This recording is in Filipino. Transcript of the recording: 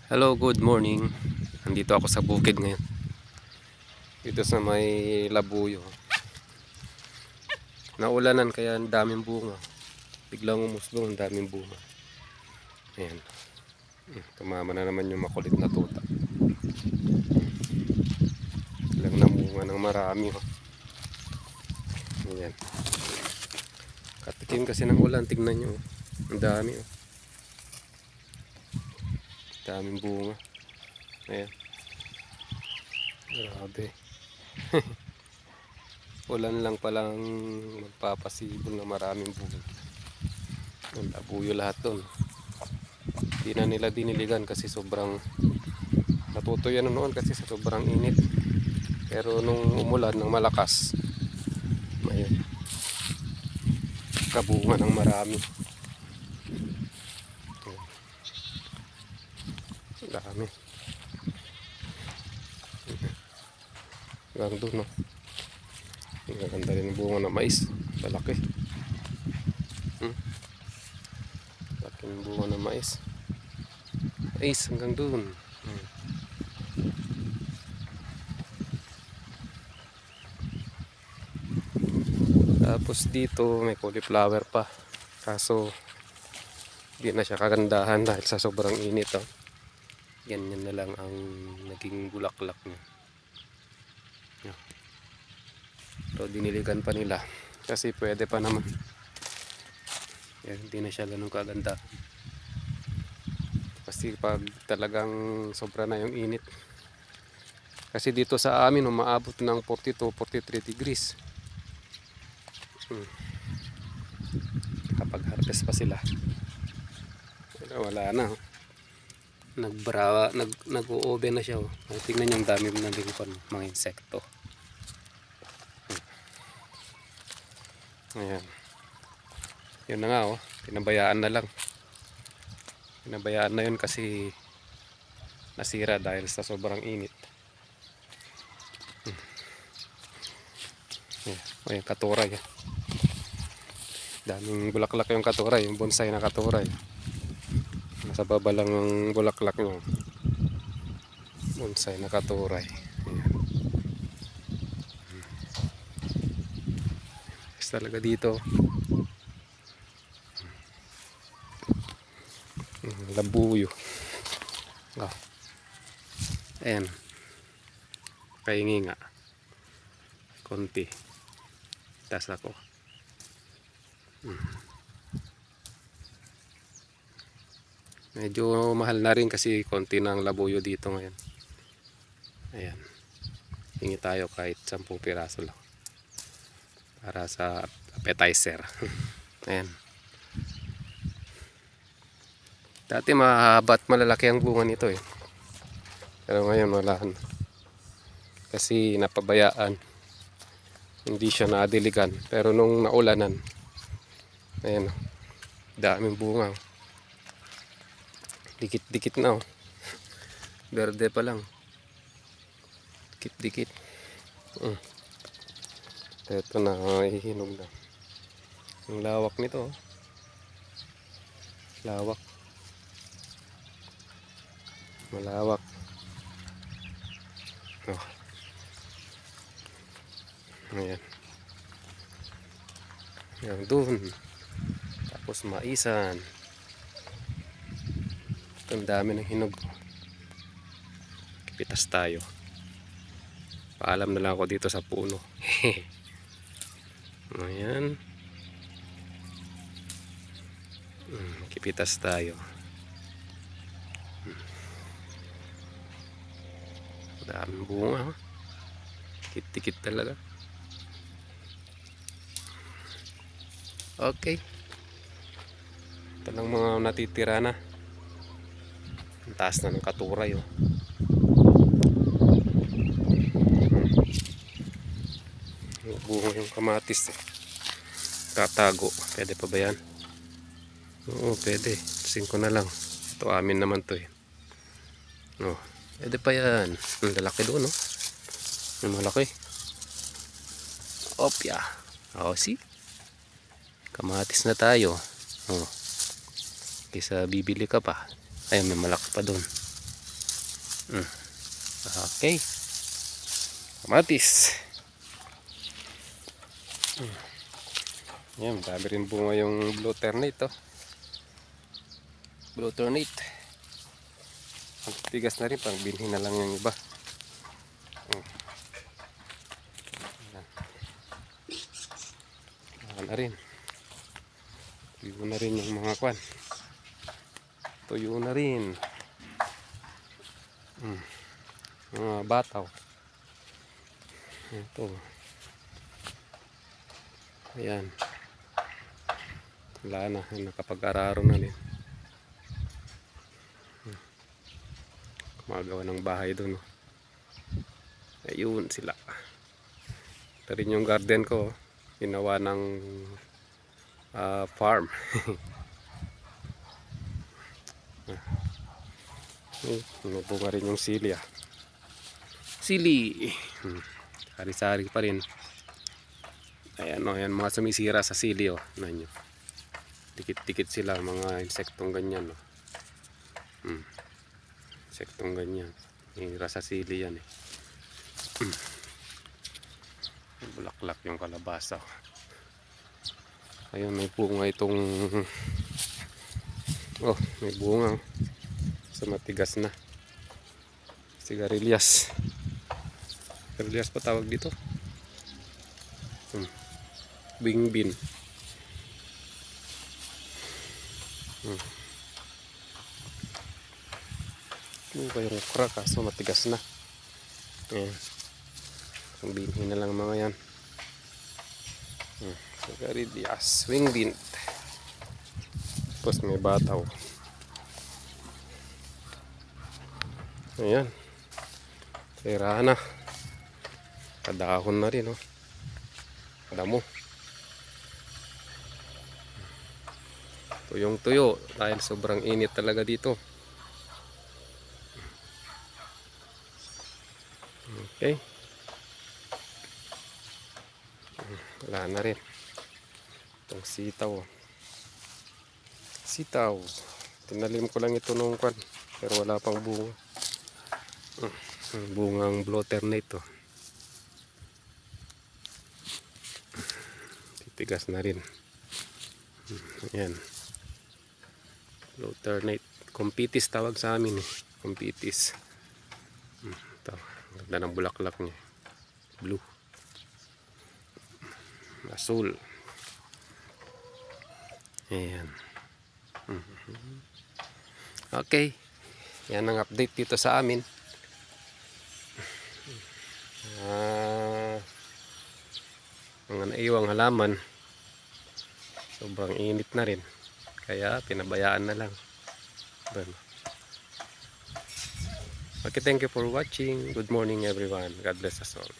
Hello, good morning. Nandito ako sa bukid ngayon. Dito sa may labuyo. Naulanan kaya ang daming bunga. Biglang umusbong ang daming bunga. Ayan. Tumama na naman yung makulit na tuta. Lang namunga ng marami. Oh. Ayan. Katikim kasi ng ulan. Tignan nyo. Ang dami. Oh. Daming bunga. Ayan. Grabe. Ulan lang palang magpapasibol na maraming bunga. Ang labuyo lahat doon. Hindi na nila diniligan kasi sobrang natutuyo noon kasi sa sobrang init. Pero nung umulan ng malakas, may kabunga ng marami. Dami. Hanggang doon, no? Ang ganda rin ng bunga ng mais. Malaki. Laki ng bunga ng mais. Mais hanggang doon. Tapos dito may cauliflower pa. Kaso hindi na siya kagandahan dahil sa sobrang init. Oh. Ganyan na lang ang naging bulaklak niya. Pero diniligan pa nila kasi pwede pa naman. Yan, hindi na siya ganun kaganda. Kasi pag talagang sobra na yung init. Kasi dito sa amin umaabot ng 42-43 degrees. Kapag harvest pa sila. Pero wala na. Oh. Nag-o-oven na siya. Oh. Tingnan yung dami ng mga insekto. Ayan. Yun na nga, oh. Pinabayaan na lang. Pinabayaan na yun kasi nasira dahil sa sobrang init. O yung katuray. Daming bulaklak yung katuray. Yung bonsai na katuray. Nasa baba lang ang bulaklak nyo. Bonsai na katuray. Talaga dito. Labuyo. Oh. Ayan. Kaingi nga. Konti. Tas ako. Medyo mahal na rin kasi konti na ang labuyo dito ngayon. Ayan. Hingi tayo kahit 10 piraso lang. Para sa appetizer. Ayan. Dati mahaba at malalaki ang bunga nito eh. Pero ngayon wala na. Kasi napabayaan. Hindi siya nadiligan. Pero nung naulanan, ayan, daming bunga. Dikit-dikit na. Berde pa lang. Dikit-dikit. Ito na, hihinog na. Ang lawak nito. Lawak. Malawak. Oh. Ayan. Ayan doon. Tapos maisan. Ito ang dami ng hinog. Kipitas tayo. Paalam na lang ako dito sa puno. Ayan. Kipitas tayo. Daming bunga. Tikit-tikit talaga. Okay. Ito lang mga natitira na. Ang taas na ng katuray. Oh. Bunga yung kamatis eh. Tatago. Pwede pa ba yan? Oo, pwede. 5 na lang. Ito amin naman to eh. Oh, pwede pa yan. Ang lalaki doon, no? Yung malaki. Opya. Oh, see? Kamatis na tayo. Oh. Kaysa bibili ka pa. Ayun, may malaki pa doon. Mm. Okay. Kamatis. Yan, dami rin bunga yung blue ternate, oh. Blue ternate. Ang tigas na rin, pang binhi na lang yung iba. Yan na rin. Tuyo na rin yung mga kwan. Tuyo na rin. Mga bataw. Ito. Ayan. Wala na. Nakapag-araro na rin. Kumagawa ng bahay doon. Ayun sila. Ito rin yung garden ko. Ginawa ng farm. Bunga rin yung sili. Sili. Sari-sari pa rin. Ayan, oh, ayan mga sumisira sa sili, oh. Nanyo. Dikit-dikit sila, mga insektong ganyan, oh. Insektong ganyan. Hira sa sili yan, eh. Bulaklak yung kalabasa, oh. Ayun, may bunga itong may bunga, oh. So matigas na. Sigarilyas. Sigarilyas pa tawag dito. Bingbin. Ito pa yung okra, kaso matigas na. Ayan. So binhin na lang mga yan. Sigarilyas. Bingbin. Tapos may bataw. Ayan. Sira na. Kadahon na rin, oh. Damo. Tuyong tuyo dahil sobrang init talaga dito. Okay. Wala na rin. Itong sitaw. Sitaw. Tinalim ko lang ito nung kwan. Pero wala pang bunga. Bungang blue ternate, oh. Titigas na rin. Ayan. Blue ternate. Compitis tawag sa amin, eh. Compitis. Ito. Ganda ng bulaklak niya. Blue. Asul. Ayan. Okay. Yan ang update dito sa amin. Mga naiwang halaman. Sobrang init na rin. Kaya pinabayaan na lang. Okay, thank you for watching. Good morning everyone. God bless us all.